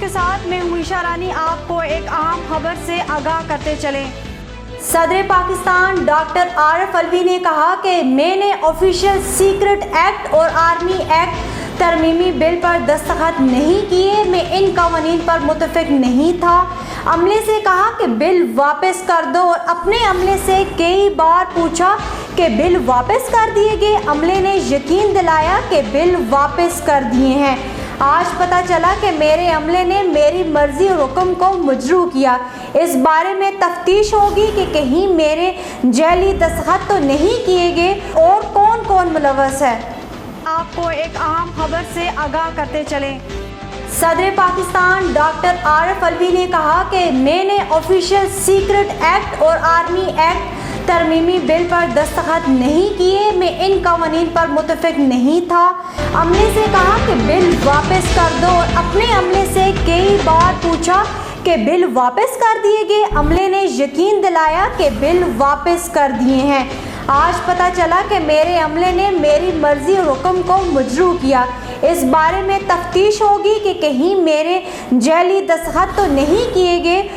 کے ساتھ میں ہوں عائشہ رانی، آپ کو ایک اہم خبر سے آگاہ کرتے چلیں۔ صدر پاکستان ڈاکٹر عارف علوی نے کہا کہ میں نے آفیشیل سیکرٹ ایکٹ اور آرمی ایکٹ ترمیمی بل پر دستخط نہیں کیے، میں ان قوانین پر متفق نہیں تھا۔ عملے سے کہا کہ بل واپس کر دو اور اپنے عملے سے کئی بار پوچھا کہ بل واپس کر دیے گئے۔ عملے نے یقین دلایا کہ بل واپس کر دیے ہیں۔ آج پتہ چلا کہ میرے عملے نے میری مرضی اور حکم کو مجروح کیا۔ اس بارے میں تفتیش ہوگی کہ کہیں میرے جعلی دستخط تو نہیں کیے گئے اور کون کون ملوث ہے۔ آپ کو ایک اہم خبر سے آگاہ کرتے چلیں۔ صدر پاکستان ڈاکٹر عارف علوی نے کہا کہ میں نے آفیشیل سیکرٹ ایکٹ اور آرمی ایکٹ ترمیمی بل پر دستخط نہیں کیے، میں ان قوانین پر متفق نہیں تھا۔ عملے سے کہا کہ بل واپس کر دو اور اپنے عملے سے کئی بار پوچھا کہ بل واپس کر دیے گئے۔ عملے نے یقین دلایا کہ بل واپس کر دیے ہیں۔ آج پتہ چلا کہ میرے عملے نے میری مرضی اور حکم کو مجروح کیا۔ اس بارے میں تفتیش ہوگی کہ کہیں میرے جعلی دستخط تو نہیں کیے گئے